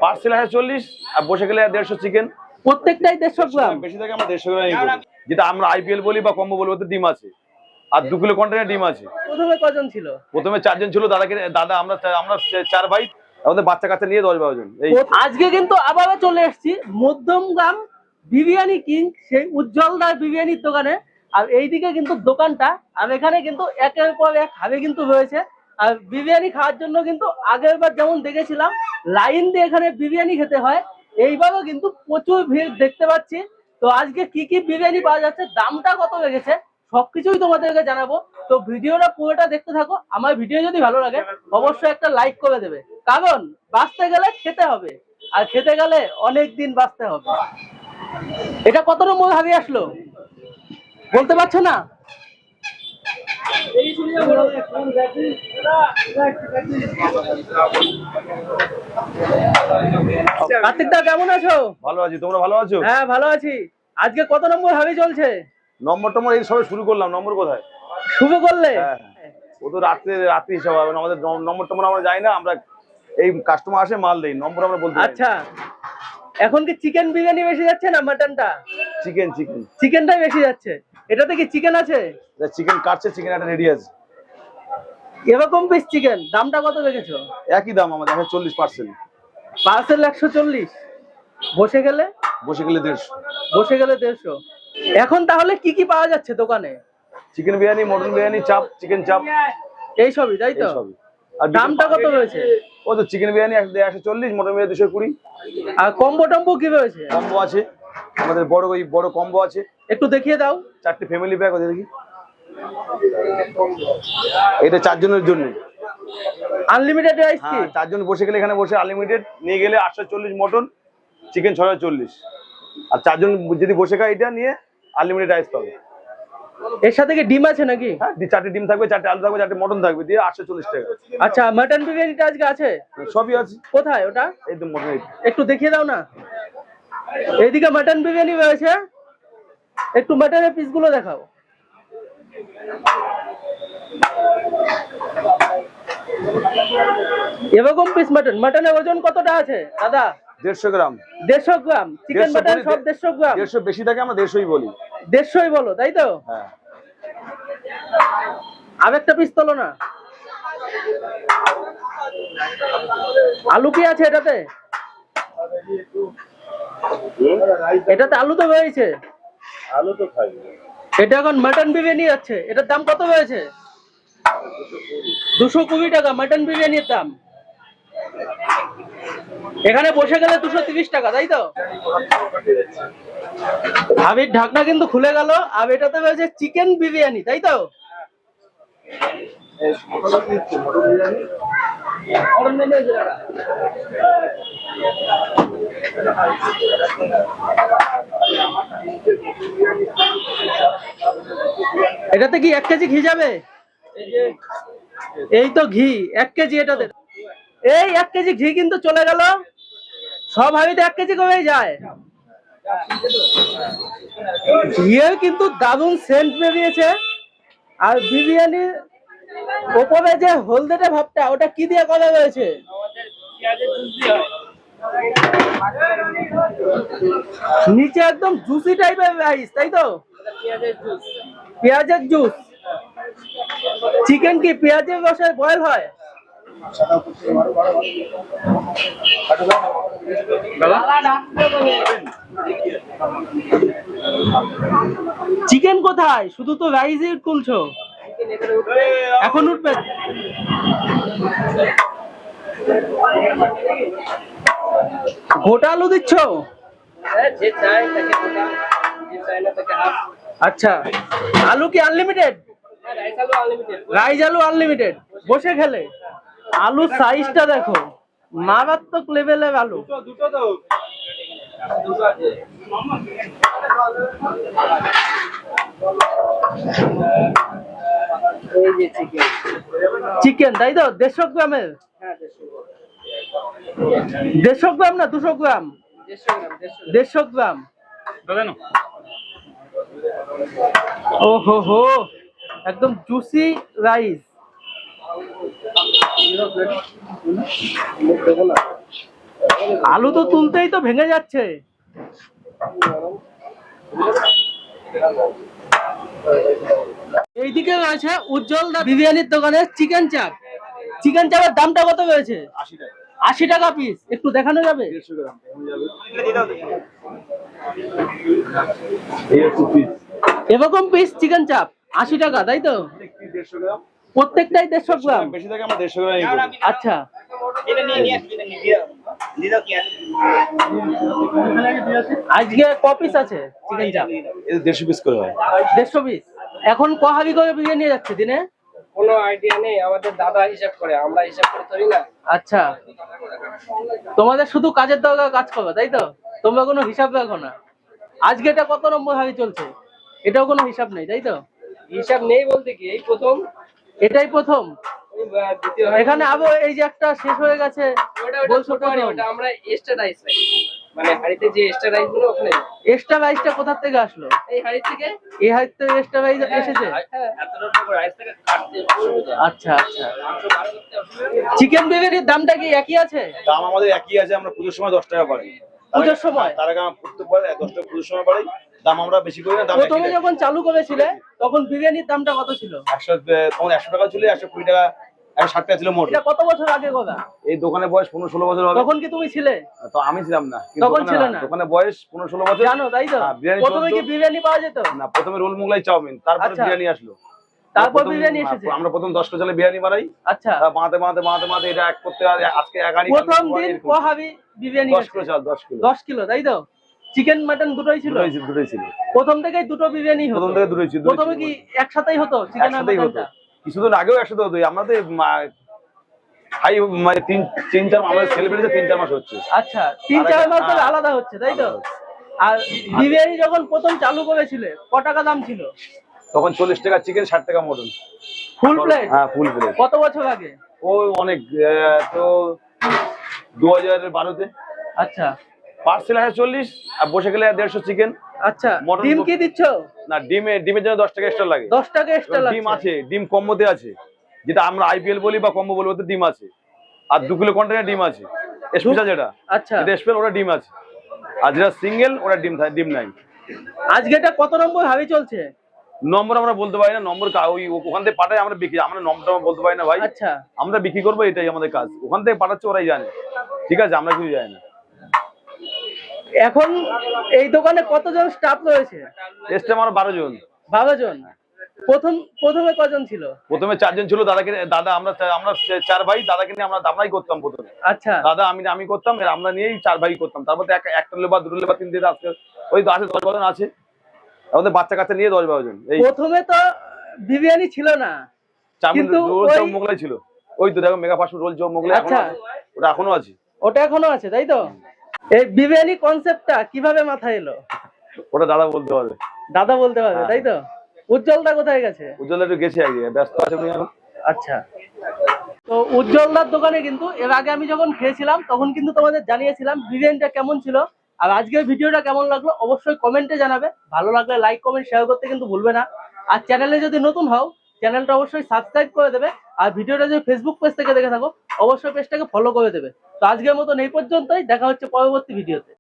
Parcel 140 আর বসে গেলে 150 chicken. প্রত্যেকটাই 150 গ্রাম? বেশি থাকে আমরা 150 গ্রাম, যেটা আমরা আইপিএল বলি বা কম্বো বলি, ওতে ডিম আছে আর 2 কিলো কন্টেনার ডিম আছে। প্রথমে কজন ছিল? প্রথমে 4 জন ছিল, দাদা আমরা 4 ভাই, আমাদের বাচ্চা কাচ্চা নিয়ে 10-12 জন। আজকে কিন্তু আবারও চলে এসেছি মধ্যমগ্রাম বিরিয়ানি কিং, সেই উজ্জ্বলদার বিরিয়ানির দোকানে। আর এইদিকে কিন্তু দোকানটা, আর এখানে কিন্তু একের পর এক হাবে কিন্তু রয়েছে। আর বিরিয়ানি খাওয়ার জন্য কিন্তু আগের বার যেমন দেখেছিলাম লাইন দিয়ে এখানে বিরিয়ানি খেতে হয়, এইবারও কিন্তু প্রচুর ভিড় দেখতে পাচ্ছি। তো আজকে কি কি বিরিয়ানি পাওয়া যাচ্ছে, দামটা কত লেগেছে, সবকিছুই তোমাদেরকে জানাবো। তো ভিডিওটা পুরোটা দেখতে থাকো। আমার ভিডিও যদি ভালো লাগে অবশ্যই একটা লাইক করে দেবে, কারণ বাঁচতে গেলে খেতে হবে, আর খেতে গেলে অনেক দিন বাঁচতে হবে। এটা কত নম্বর হাবি আসলো বলতে পারছো না? কার্তিক দা কেমন আছো? ভালো আছি, তোমরা ভালো আছো? হ্যাঁ ভালো আছি। আজকে কত নম্বর হাবি চলছে? নম্বর এই সবে শুরু করলাম। নম্বর কোথায় শুরু করলে? ও তো রাত্রি হিসাব হবে না, আমাদের নম্বর আমরা যাই না, আমরা এই কাস্টমার আসে মাল দেই, নম্বর আমরা বলতে। আচ্ছা, এখন কি চিকেন বিরিয়ানি বেশি যাচ্ছে না মাটনটা? চিকেনটাই বেশি যাচ্ছে। এটাতে কি চিকেন আছে? চিকেন কাটছে, চিকেন একটা রেডি আছে। এরকম পিস চিকেন দামটা কত রেখেছো? একই দাম আমাদের 140 পার্সেল। 140? বসে গেলে 150। বসে গেলে 150। এখন তাহলে কি কি পাওয়া যাচ্ছে দোকানে? চিকেন বিরিয়ানি, মটন বিরিয়ানি, চাপ, চিকেন চাপ, এই সবই, তাই তো? আর দামটা কত রয়েছে? ও তো চিকেন বিরিয়ানি 140, মটন বিরিয়ানি 220। আর কম্বো টম্বো কি রয়েছে? কম্বো আছে আমাদের, বড় কম্বো আছে। একটু দেখিয়ে দাও। 4টে ফ্যামিলি প্যাক আছে, দেখি। এটা 4 জনের জন্য আনলিমিটেড রাইস কি? 4 জন বসে গেলে এখানে বসে আনলিমিটেড নিয়ে গেলে 840 মটন, চিকেন 640। আর 4 জন যদি বসে খায় এটা নিয়ে আনলিমিটেড রাইস পাবে। এর সাথে কি ডিম আছে নাকি? হ্যাঁ, 4টে ডিম থাকবে, 4টে আলু থাকবে, 4টে মটন থাকবে, দিয়ে 840 টাকা। আচ্ছা, মটন বিরিয়ানিটা আজকে আছে? সবই আছে। কোথায় ওটা? এই তো মটন। একটু দেখিয়ে দাও না। এইদিকে মটন বিরিয়ানি রয়েছে, একটু মটনের পিসগুলো দেখাও। এরকম পিস মটনের ওজন কতটা আছে দাদা? 150 গ্রাম। 150 গ্রাম চিকেন মটন সব 150 গ্রাম? 150 বেশি থাকে, আমরা 150ই বলি। 150ই বলো, তাই তো? হ্যাঁ। আরেকটা পিস তোলো না। আলু কি আছে এটাতে? এটাতে আলু তো রয়েছে। আলু তো খাই। এটা এখন মটন বিরিয়ানি আছে, এটার দাম কত রয়েছে? 220 টাকা মটন বিরিয়ানির দাম। এখানে বসে গেলে 230 টাকা, তাই তো? হাবির ঢাকনা কিন্তু খুলে গেল। আর এটাতে রয়েছে চিকেন বিরিয়ানি, তাই তো? এটাতে কি 1 কেজি ঘি যাবে? এই তো ঘি 1 কেজি এটাতে। এই 1 কেজি ঘি কিন্তু চলে গেল। সব হাবিতে 1 কেজি কমেই যায়। ঘিয়ের কিন্তু দারুণ সেন্ট বেরিয়েছে। আর বিরিয়ানির ওপরে যে হলদেটে ভাবটা, ওটা কি দিয়ে করা রয়েছে? নিচে একদম জুসি টাইপের রাইস, তাই তো? পেঁয়াজের জুস। চিকেন কি পেঁয়াজের রসে বয়েল হয়? চিকেন কোথায়? শুধু তো রাইসই তুলছো, এখন উঠবে। গোটা আলু দিচ্ছ? আচ্ছা, আলু কি আনলিমিটেড? রাইস আলু আনলিমিটেড। বসে খেলে আলুর সাইজটা দেখো, মারাত্মক লেভেলের আলু। চিকেন, তাই তো? 150 গ্রামের? 150 গ্রাম না 200 গ্রাম? 150 গ্রাম। ওহো হো, একদম জুসি রাইস। আলু তো তুলতেই তো ভেঙে যাচ্ছে। এইদিকে রয়েছে উজ্জ্বল দা বিরিয়ানির দোকানে চিকেন চাপ। চিকেন চাপের দামটা কত রয়েছে? 80 টাকা পিস। একটু দেখানো যাবে? 150 গ্রাম এই হচ্ছে পিস। এরকম পিস চিকেন চাপ 80 টাকা, তাই তো? প্রত্যেক পিস 150 গ্রাম। প্রত্যেকটাই 150 গ্রাম। বেশি থাকে আমরা 150 গ্রামই করি। আচ্ছা, আজকে ক পিস আছে চিকেন চাপ? এই 150 পিস করে হয়। 150 পিস। এখন ক হাবি করে বিরিয়ানি যাচ্ছে দিনে? কোনো আইডিয়া নেই, আমাদের দাদা হিসাব করে, আমরা হিসাব করে ধরি না। আচ্ছা, তোমাদের শুধু কাজের দরকার, কাজ করো, তাই তো? তোমরা কোনো হিসাব রাখো না। আজকে এটা কত নম্বর হাবি চলছে? এটাও কোনো হিসাব নেই, তাই তো? হিসাব নেই বলতে কি, এই প্রথম, এটাই প্রথম। ওই দ্বিতীয় হয়। এখানে আবার এই যে একটা শেষ হয়ে গেছে ওটা বলছো ছোট হাঁড়ি, প্রথম। ওটা আমরা এক্সট্রা রাইস রাখি, মানে হাঁড়িতে যে এক্সট্রা রাইস গুলো ওখানে। এক্সট্রা রাইসটা কোথা থেকে আসলো? এই হাঁড়ি থেকে। এই হাইট থেকে এক্সট্রা রাইস এসেছে? হ্যাঁ, এতটা রাইস থেকে কাটতে আচ্ছা আচ্ছা। চিকেন বিরিয়ানির দামটা কি একই আছে? দাম আমাদের একই আছে, আমরা পুজোর সময় 10 টাকা বাড়াই। পুজোর সময়? তার আগে আমরা প্রত্যেকবার 10 টাকা পুজোর সময় বাড়াই। দাম আমরা বেশি করি না, দাম একই প্রথমে থাকে। যখন চালু করেছিলে তখন বিরিয়ানির দামটা কত ছিল? 100 টাকা ছিল, 120 টাকা, 160 টাকা ছিল মোট। এটা কত বছর আগে কথা? এই দোকানে বয়স 15-16 বছর হবে। তখন কি তুমি ছিলে? তো আমি ছিলাম না, কিন্তু তখন দোকানে ছিলে না? দোকানে বয়স 15-16 বছর। জানো, তাই তো? হ্যাঁ, বিরিয়ানি প্রথমে কি চলতো। বিরিয়ানি পাওয়া যেত? না, প্রথমে রোল মোগলাই চাউমিন, তারপরে আচ্ছা। বিরিয়ানি আসলো। তারপর প্রথম- বিরিয়ানি এসেছে? আমরা প্রথম 10 টাকা চালে বিরিয়ানি বানাই। আচ্ছা, বানাতে এটা এক করতে আজকে এক হাঁড়ি, প্রথম কালকে দিন এরকম। ক হাবি বিরিয়ানি 10 কিলো হয়েছে? চাল, 10 কিলো। 10 কিলো, তাই তো? চিকেন মাটন দুটোই ছিল? দুটোই ছিল। প্রথম থেকেই দুটো বিরিয়ানি হতো? প্রথম থেকে দুটোই ছিল। প্রথমে কি একসাথেই হতো চিকেন আর একসাথেই হতো। মাটনটা? কিছুদিন আগেও একসাথে হতো। আমাদের হাই মানে 3-4 আমাদের সেলিব্রেশন 3-4 মাস হচ্ছে। আচ্ছা, 3-4 মাস ধরে হ্যাঁ। আলাদা হচ্ছে, তাই তো? আলাদা আর বিরিয়ানি যখন প্রথম চালু করেছিলে ক টাকা দাম ছিল? তখন 40 টাকা চিকেন, 60 টাকা মটন। Full plate? হ্যাঁ, ফুল প্লেট। কত বছর আগে? ওই অনেক তো 2012-তে। আচ্ছা পার্সেল 140 আর বসে গেলে 150 চিকেন। আচ্ছা, মটন ডিম কি দিচ্ছ? না, ডিমের জন্য 10 টাকা এক্সট্রা লাগে। 10 টাকা এক্সট্রা এবং ডিম লাগছে? আছে, ডিম কম্বোতে আছে, যেটা আমরা আইপিএল বলি বা কম্বো বলি, ওতে ডিম আছে। আর 2 কিলো কন্টেনার ডিম আছে, স্পেশাল যেটা। আচ্ছা, যেটা স্পেশাল ওটা ডিম আছে, আর যেটা সিঙ্গেল ওটা ডিম নাই। আজকে এটা কত নম্বর হাবি চলছে? নম্বর আমরা বলতে পারি না, নম্বর ওই ওখান থেকে পাঠায়, আমরা বিক্রি, আমরা নম্বরটা আমরা বলতে পারি না ভাই। আচ্ছা, আমরা বিক্রি করবো, এটাই আমাদের কাজ। ওখান থেকে পাঠাচ্ছে, ওরাই জানে, ঠিক আছে, আমরা কিছু জানি না। এখন এই দোকানে কতজন স্টাফ রয়েছে? এসছে আমার 12 জন। 12 জন। প্রথমে কজন ছিল? প্রথমে 4 জন ছিল, দাদা আমরা 4 ভাই, দাদাকে নিয়ে আমরাই করতাম প্রথমে। আচ্ছা, দাদা আমি করতাম, আর আমরা নিয়েই 4 ভাই করতাম। তারপর তো একটা লেবার, 2 লেবার, 3 লেবার, আজকে ওই তো আছে 10-12 জন আছে। আমাদের বাচ্চা কাচ্চা নিয়ে 10-12 জন। এই প্রথমে তো বিরিয়ানি ছিল না, চাউমিন, কিন্তু রোল, ওই- চপ, মোগলাই ছিল। ওই তো দেখো, mega fast food, roll, chop, Mughlai এখনো আচ্ছা। আছে। ওটা এখনো আছে। ওটা এখনো আছে, তাই তো? এই বিরিয়ানি কনসেপ্টটা কিভাবে মাথায় এলো? ওটা দাদা বলতে পারবে। দাদা বলতে পারবে, তাই তো? উজ্জ্বলদা কোথায় গেছে? উজ্জ্বল একটু গেছে, আগে ব্যস্ত আছে উনি এখন। আচ্ছা, তো উজ্জ্বলদার দোকানে কিন্তু এর আগে আমি যখন খেয়েছিলাম তখন কিন্তু তোমাদের জানিয়েছিলাম বিরিয়ানিটা কেমন ছিল। আর আজকের ভিডিওটা কেমন লাগলো অবশ্যই কমেন্টে জানাবে। ভালো লাগলে লাইক, কমেন্ট, শেয়ার করতে কিন্তু ভুলবে না। আর চ্যানেলে যদি নতুন হও, চ্যানেলটা অবশ্যই সাবস্ক্রাইব করে দেবে। আর ভিডিওটা যদি ফেসবুক পেজ থেকে দেখে থাকো, অবশ্যই পেজটাকে ফলো করে দেবে। তো আজকের মতন এই পর্যন্তই, দেখা হচ্ছে পরবর্তী ভিডিওতে।